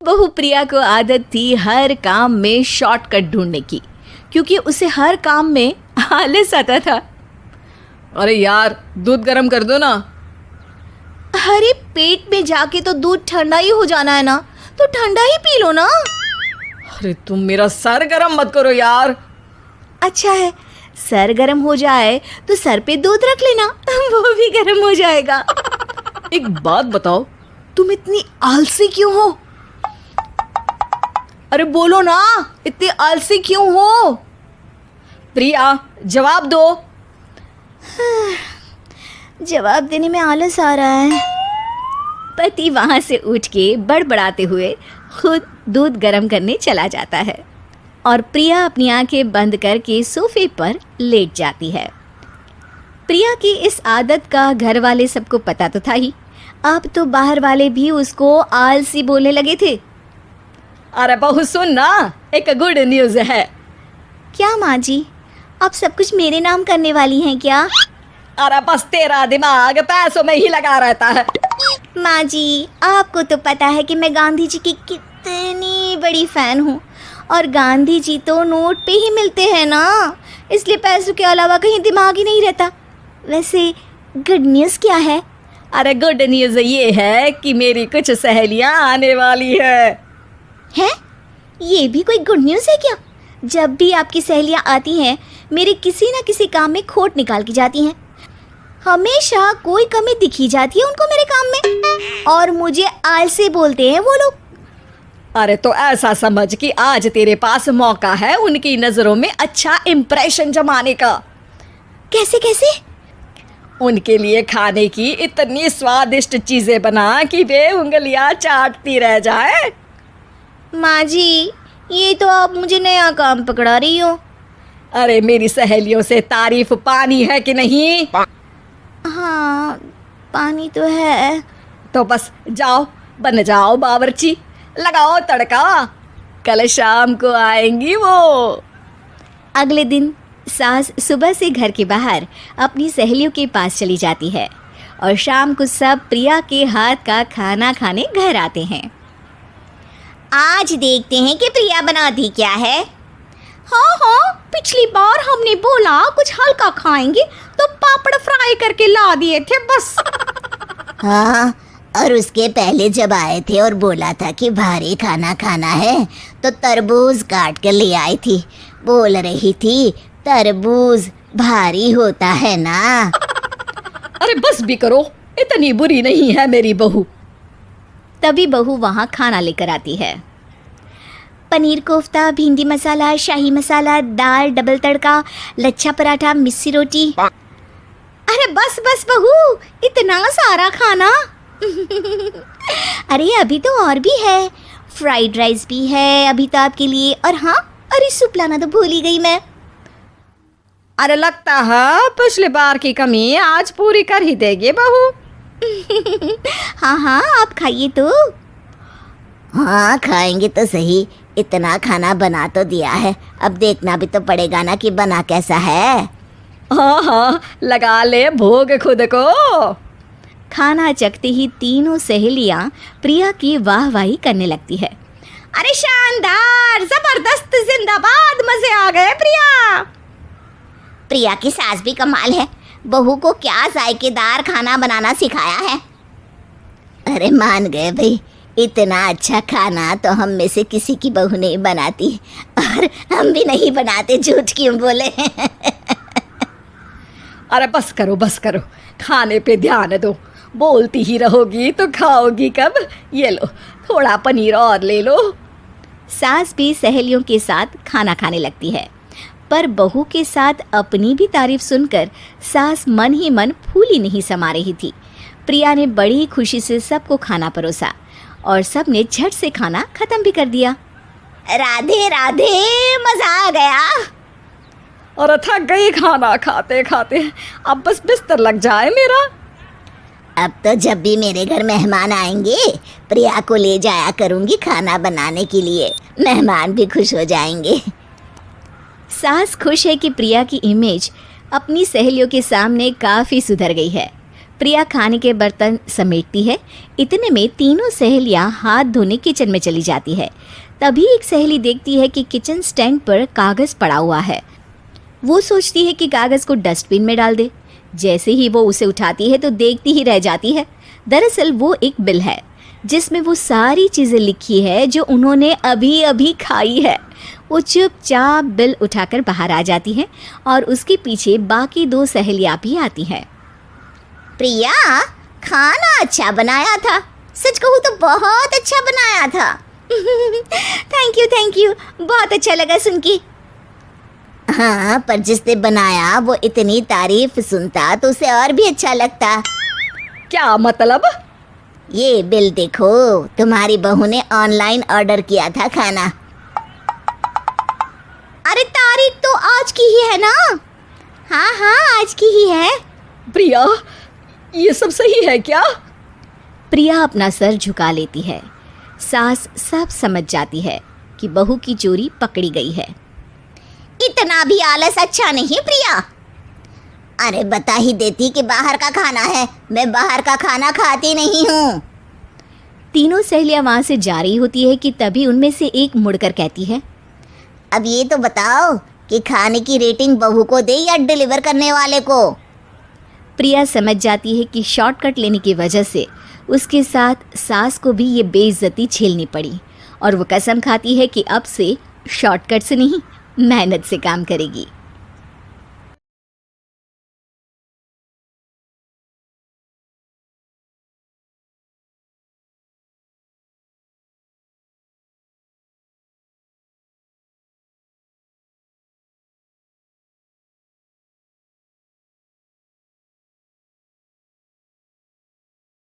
बहू प्रिया को आदत थी हर काम में शॉर्टकट ढूंढने की, क्योंकि उसे हर काम में आलस आता था। अरे यार, दूध गर्म कर दो ना। अरे पेट में जाके तो दूध ठंडा ही हो जाना है ना, तो ठंडा ही पी लो ना। अरे तुम मेरा सर गर्म मत करो यार। अच्छा है, सर गर्म हो जाए तो सर पे दूध रख लेना, वो भी गर्म हो जाएगा। एक बात बताओ, तुम इतनी आलसी क्यों हो? अरे बोलो ना, इतनी आलसी क्यों हो? प्रिया, जवाब दो। जवाब देने में आलस आ रहा है। पति वहां से उठ के बड़बड़ाते हुए खुद दूध गर्म करने चला जाता है और प्रिया अपनी आंखें बंद करके सोफे पर लेट जाती है। प्रिया की इस आदत का घर वाले सबको पता तो था ही, अब तो बाहर वाले भी उसको आलसी बोलने लगे थे। अरे बहू सुन ना, एक गुड न्यूज़ है। क्या माँ जी, आप सब कुछ मेरे नाम करने वाली हैं क्या? अरे बस तेरा दिमाग पैसों में ही लगा रहता है। माँ जी, आपको तो पता है कि मैं गांधी जी की कितनी बड़ी फ़ैन हूँ, और गांधी जी तो नोट पे ही मिलते हैं ना, इसलिए पैसों के अलावा कहीं दिमाग ही नहीं रहता। वैसे गुड न्यूज़ क्या है? अरे गुड न्यूज़ ये है कि मेरी कुछ सहेलियाँ आने वाली है। ये भी कोई गुड न्यूज़ है क्या? जब भी आपकी सहेलियाँ आती हैं, मेरे किसी न किसी काम में खोट निकाल के जाती हैं। हमेशा कोई कमी दिखी जाती है उनको मेरे काम में, और मुझे आलसी बोलते हैं वो लोग। अरे तो ऐसा समझ कि आज तेरे पास मौका है उनकी नज़रों में अच्छा इम्प्रेशन जमाने का। कैसे कैसे? उनके लिए खाने की इतनी स्वादिष्ट चीज़ें बना कि वे उंगलियां चाटती रह जाए। माँ जी, ये तो आप मुझे नया काम पकड़ा रही हो। अरे मेरी सहेलियों से तारीफ पानी है कि नहीं? हाँ, पानी तो है। तो बस जाओ, बन जाओ बावर्ची, लगाओ तड़का, कल शाम को आएंगी वो। अगले दिन सास सुबह से घर के बाहर अपनी सहेलियों के पास चली जाती है और शाम को सब प्रिया के हाथ का खाना खाने घर आते हैं। आज देखते हैं कि प्रिया बनाती क्या है। हाँ, पिछली बार हमने बोला कुछ हल्का खाएंगे तो पापड़ फ्राई करके ला दिए थे बस। हाँ, और उसके पहले जब आए थे और बोला था कि भारी खाना खाना है तो तरबूज काट कर ले आई थी। बोल रही थी तरबूज भारी होता है ना। अरे बस भी करो, इतनी बुरी नहीं है मेरी बहू। तभी बहू वहाँ खाना लेकर आती है। पनीर कोफ्ता, भिंडी मसाला, शाही मसाला, दाल, डबल तड़का, लच्छा पराठा, मिस्सी रोटी। अरे बस बस बहू, इतना सारा खाना। अरे अभी तो और भी है, फ्राइड राइस भी है अभी तो आपके लिए, और हाँ, अरे सूप लाना तो भूल ही गई मैं। अरे लगता है पिछली बार की कमी आज पूरी कर ही देगी बहू। हाँ, आप खाइए तो। हाँ, खाएंगे तो सही, इतना खाना बना तो दिया है, अब देखना भी तो पड़ेगा ना कि बना कैसा है। हाँ, लगा ले भोग खुद को। खाना चखते ही तीनों सहेलियां प्रिया की वाहवाही करने लगती है। अरे शानदार, जबरदस्त, जिंदाबाद, मजे आ गए प्रिया। प्रिया की सास भी कमाल है, बहू को क्या जायकेदार खाना बनाना सिखाया है। अरे मान गए भाई, इतना अच्छा खाना तो हम में से किसी की बहू नहीं बनाती, और हम भी नहीं बनाते, झूठ क्यों बोले। अरे बस करो, खाने पे ध्यान दो, बोलती ही रहोगी तो खाओगी कब। ये लो, थोड़ा पनीर और ले लो। सास भी सहेलियों के साथ खाना खाने लगती है, पर बहू के साथ अपनी भी तारीफ सुनकर सास मन ही मन फूली नहीं समा रही थी। प्रिया ने बड़ी खुशी से सबको खाना परोसा और सब ने झट से खाना खत्म भी कर दिया। राधे राधे, मजा आ गया। और थक गई खाना खाते खाते, अब बस बिस्तर लग जाए मेरा। अब तो जब भी मेरे घर मेहमान आएंगे प्रिया को ले जाया करूंगी खाना बनाने के लिए, मेहमान भी खुश हो जाएंगे। सास खुश है कि प्रिया की इमेज अपनी सहेलियों के सामने काफ़ी सुधर गई है, प्रिया खाने के बर्तन समेटती है। इतने में तीनों सहेलियां हाथ धोने किचन में चली जाती है। तभी एक सहेली देखती है कि किचन स्टैंड पर कागज़ पड़ा हुआ है। वो सोचती है कि कागज़ को डस्टबिन में डाल दे। जैसे ही वो उसे उठाती है तो देखती ही रह जाती है। दरअसल वो एक बिल है जिसमें वो सारी चीज़ें लिखी है जो उन्होंने अभी अभी खाई है। वो चुपचाप बिल उठाकर बाहर आ जाती है और उसके पीछे बाकी 2 सहेलियां भी आती हैं। प्रिया, खाना अच्छा बनाया था। सच कहूँ तो बहुत अच्छा बनाया था। थैंक यू, बहुत अच्छा लगा सुन के। हाँ, पर जिसने बनाया वो इतनी तारीफ सुनता तो उसे और भी अच्छा लगता। क्या मतलब? ये बिल देखो, तुम्हारी बहू ने ऑनलाइन ऑर्डर किया था खाना। अरे तारीख तो आज की ही है ना? हाँ, आज की ही है। प्रिया, ये सब सही है क्या? प्रिया अपना सर झुका लेती है। सास सब समझ जाती है कि बहू की चोरी पकड़ी गई है। इतना भी आलस अच्छा नहीं प्रिया। अरे बता ही देती कि बाहर का खाना है। मैं बाहर का खाना खाती नहीं हूँ। तीनों सहेलियां वहां से जा रही होती है कि तभी उनमें से एक मुड़कर कहती है, अब ये तो बताओ कि खाने की रेटिंग बहू को दे या डिलीवर करने वाले को। प्रिया समझ जाती है कि शॉर्टकट लेने की वजह से उसके साथ सास को भी ये बेइज्जती झेलनी पड़ी और वो कसम खाती है कि अब से शॉर्टकट से नहीं, मेहनत से काम करेगी।